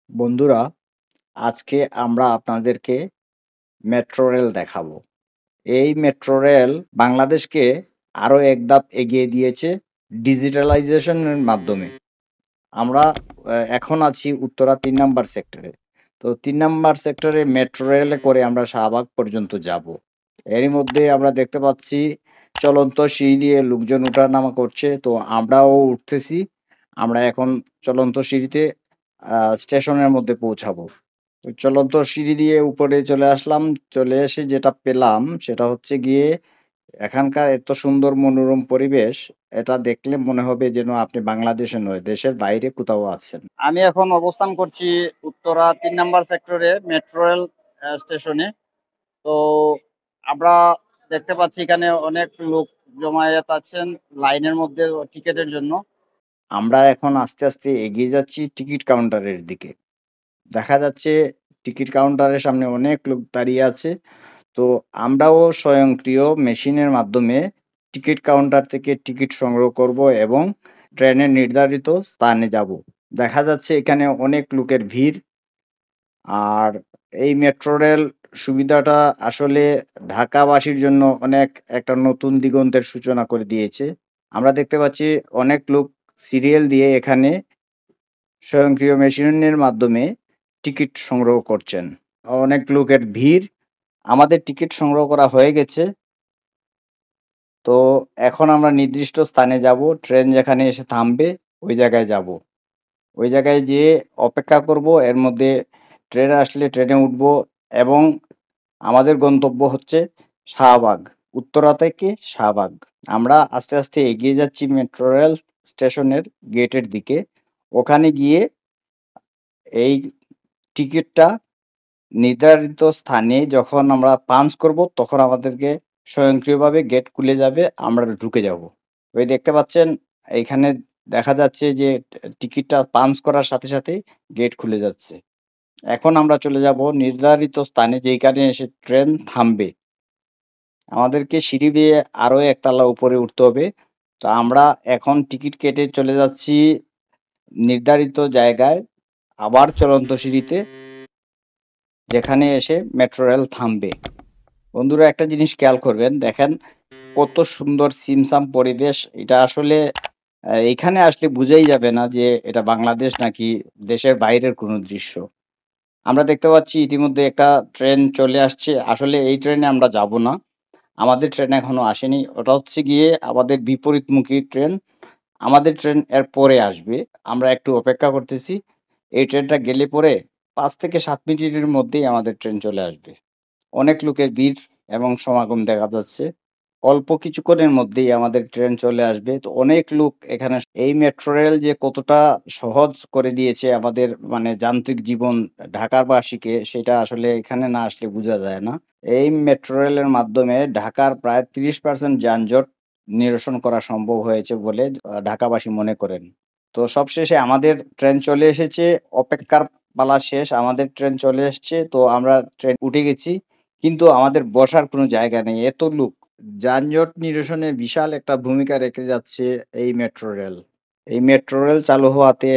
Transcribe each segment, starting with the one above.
বন্ধুরা, আজকে আমরা আপনাদেরকে মেট্রো রেল দেখাবো। এই মেট্রো রেল বাংলাদেশকে আরো এক ধাপ এগিয়ে দিয়েছে ডিজিটালাইজেশন এর মাধ্যমে। আমরা এখন আছি উত্তরা ৩ নাম্বার সেক্টরে। তো ৩ নাম্বার সেক্টরে মেট্রো রেলে করে আমরা শাহবাগ পর্যন্ত যাবো। এরই মধ্যে আমরা দেখতে পাচ্ছি চলন্ত সিঁড়ি দিয়ে লোকজন উঠা-নামা করছে। তো আমরাও উঠতেছি। আমরা এখন চলন্ত সিঁড়িতে স্টেশনের মধ্যে পৌঁছাবো। তো চলন্ত সিঁড়ি দিয়ে উপরে চলে আসলাম। চলে এসে যেটা পেলাম সেটা হচ্ছে গিয়ে এখানকার এত সুন্দর মনোরম পরিবেশ, এটা দেখলে মনে হবে যেন আপনি বাংলাদেশে নয়, দেশের বাইরে কোথাও আছেন। আমি এখন অবস্থান করছি উত্তরা ৩ নাম্বার সেক্টরে মেট্রো রেল স্টেশনে। তো আমরা দেখতে পাচ্ছি এখানে অনেক লোক জমায়েত আছেন লাইনের মধ্যে টিকেটের জন্য। আমরা এখন আস্তে, আস্তে এগিয়ে যাচ্ছি টিকিট কাউন্টারের দিকে। দেখা যাচ্ছে টিকিট কাউন্টারের সামনে অনেক লোক দাঁড়িয়ে আছে। তো আমরাও স্বয়ংক্রিয় মেশিনের মাধ্যমে টিকিট কাউন্টার থেকে টিকিট সংগ্রহ করব এবং ট্রেনের নির্ধারিত স্থানে যাব। দেখা যাচ্ছে এখানে অনেক লোকের ভিড়। আর এই মেট্রো রেল সুবিধাটা আসলে ঢাকাবাসীর জন্য অনেক একটা নতুন দিগন্তের সূচনা করে দিয়েছে। আমরা দেখতে পাচ্ছি অনেক লোক সিরিয়াল দিয়ে এখানে স্বয়ংক্রিয় মেশিনের মাধ্যমে টিকিট সংগ্রহ করছেন। অনেক লোকের ভিড়। আমাদের টিকিট সংগ্রহ করা হয়ে গেছে। তো এখন আমরা নির্দিষ্ট স্থানে যাব। ট্রেন যেখানে এসে থামবে ওই জায়গায় যাব। ওই জায়গায় যেয়ে অপেক্ষা করব। এর মধ্যে ট্রেন আসলে ট্রেনে উঠব এবং আমাদের গন্তব্য হচ্ছে শাহবাগ। উত্তরা থেকে শাহবাগ। আমরা আস্তে, আস্তে এগিয়ে যাচ্ছি মেট্রো রেল স্টেশনের গেটের দিকে। ওখানে গিয়ে এই টিকিটটা নির্ধারিত স্থানে যখন আমরা পাঞ্চ করব, তখন আমাদেরকে স্বয়ংক্রিয়ভাবে গেট খুলে যাবে, আমরা ঢুকে যাব। ওই দেখতে পাচ্ছেন এইখানে দেখা যাচ্ছে যে টিকিটটা পাঞ্চ করার সাথে, সাথেই গেট খুলে যাচ্ছে। এখন আমরা চলে যাব নির্ধারিত স্থানে যেইখানে এসে ট্রেন থামবে। আমাদেরকে সিঁড়ি দিয়ে আরো ১ তালা উপরে উঠতে হবে। তো আমরা এখন টিকিট কেটে চলে যাচ্ছি নির্ধারিত জায়গায়, আবার চলন্ত সিঁড়িতে, যেখানে এসে মেট্রো রেল থামবে। বন্ধুরা একটা জিনিস খেয়াল করবেন, দেখেন কত সুন্দর ছিমছাম পরিবেশ। এটা আসলে এইখানে আসলে বুঝাই যাবে না যে এটা বাংলাদেশ নাকি দেশের বাইরের কোনো দৃশ্য। আমরা দেখতে পাচ্ছি ইতিমধ্যে একটা ট্রেন চলে আসছে। আসলে এই ট্রেনে আমরা যাব না। আমাদের ট্রেন এখনো আসেনি। ওটা হচ্ছে গিয়ে আমাদের বিপরীতমুখী ট্রেন। আমাদের ট্রেন এর পরে আসবে। আমরা একটু অপেক্ষা করতেছি। এই ট্রেনটা গেলে পরে ৫ থেকে ৭ মিনিটের মধ্যেই আমাদের ট্রেন চলে আসবে। অনেক লোকের ভিড় এবং সমাগম দেখা যাচ্ছে। অল্প কিছুক্ষণের মধ্যেই আমাদের ট্রেন চলে আসবে। তো অনেক লোক এখানে এই মেট্রো রেল যে কতটা সহজ করে দিয়েছে আমাদের মানে যান্ত্রিক জীবন ঢাকারবাসীকে, সেটা আসলে এখানে না আসলে বুঝা যায় না। এই মেট্রো রেলের মাধ্যমে ঢাকার প্রায় ৩০% যানজট নিরসন করা সম্ভব হয়েছে বলে ঢাকাবাসী মনে করেন। তো সবশেষে আমাদের ট্রেন চলে এসেছে। অপেক্ষার পালা শেষ। আমাদের ট্রেন চলে এসছে। তো আমরা ট্রেন উঠে গেছি। কিন্তু আমাদের বসার কোনো জায়গা নেই। এত লোক। যানজট নিরসনে বিশাল একটা ভূমিকা রেখে যাচ্ছে এই মেট্রো রেল। এই মেট্রো রেল চালু হওয়াতে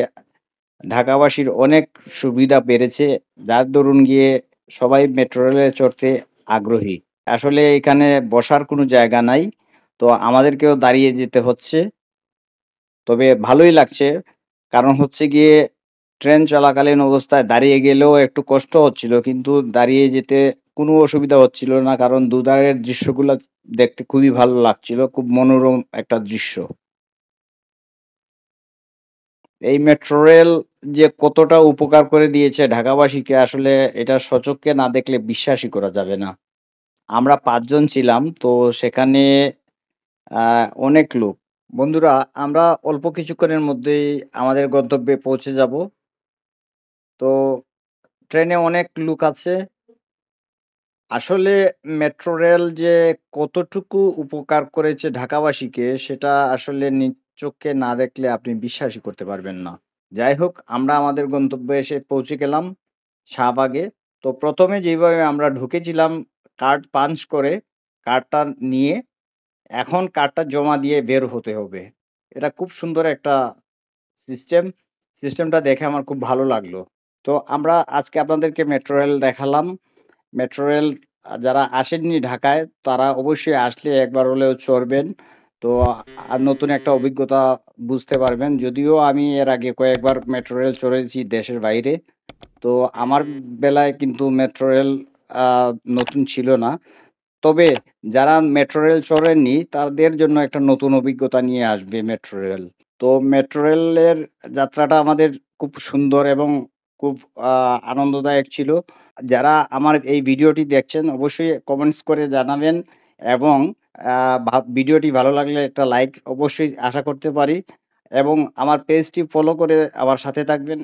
ঢাকাবাসীর অনেক সুবিধা বেড়েছে। যার দরুন গিয়ে সবাই মেট্রো রেলে চড়তে আগ্রহী। আসলে এখানে বসার কোনো জায়গা নাই। তো আমাদেরকেও দাঁড়িয়ে যেতে হচ্ছে। তবে ভালোই লাগছে। কারণ হচ্ছে গিয়ে ট্রেন চলাকালীন অবস্থায় দাঁড়িয়ে গেলেও একটু কষ্ট হচ্ছিল। কিন্তু দাঁড়িয়ে যেতে কোনো অসুবিধা হচ্ছিল না। কারণ দুধারের দৃশ্যগুলা দেখতে খুবই ভালো লাগছিল। খুব মনোরম একটা দৃশ্য। এই মেট্রো রেল যে কতটা উপকার করে দিয়েছে ঢাকাবাসীকে, আসলে এটা স্বচক্ষে না দেখলে বিশ্বাসই করা যাবে না। আমরা ৫ জন ছিলাম। তো সেখানে আ অনেক লোক। বন্ধুরা, আমরা অল্প কিছুক্ষণের মধ্যেই আমাদের গন্তব্যে পৌঁছে যাব। তো ট্রেনে অনেক লোক আছে। আসলে মেট্রো রেল যে কতটুকু উপকার করেছে ঢাকাবাসীকে, সেটা আসলে নিজ চোখে না দেখলে আপনি বিশ্বাসই করতে পারবেন না। যাই হোক, আমরা আমাদের গন্তব্যে এসে পৌঁছে গেলাম শাহবাগে। তো ১ম এ যেভাবে আমরা ঢুকেছিলাম কার্ড পাঞ্চ করে, কার্ডটা নিয়ে এখন কার্ডটা জমা দিয়ে বের হতে হবে। এটা খুব সুন্দর একটা সিস্টেম। সিস্টেমটা দেখে আমার খুব ভালো লাগলো। তো আমরা আজকে আপনাদেরকে মেট্রো রেল দেখালাম। মেট্রো রেল যারা আসেননি ঢাকায় তারা অবশ্যই আসলে একবার হলেও চড়বেন। তো নতুন একটা অভিজ্ঞতা বুঝতে পারবেন। যদিও আমি এর আগে কয়েকবার মেট্রো রেল চড়েছি দেশের বাইরে। তো আমার বেলায় কিন্তু মেট্রো রেল আ নতুন ছিল না। তবে যারা মেট্রো রেল চড়েননি তাদের জন্য একটা নতুন অভিজ্ঞতা নিয়ে আসবে মেট্রো রেল। তো মেট্রো রেলের যাত্রাটা আমাদের খুব সুন্দর এবং খুব আ আনন্দদায়ক ছিল। যারা আমার এই ভিডিওটি দেখছেন অবশ্যই কমেন্টস করে জানাবেন এবং আ ভিডিওটি ভালো লাগলে একটা লাইক অবশ্যই আশা করতে পারি এবং আমার পেজটি ফলো করে আমার সাথে থাকবেন।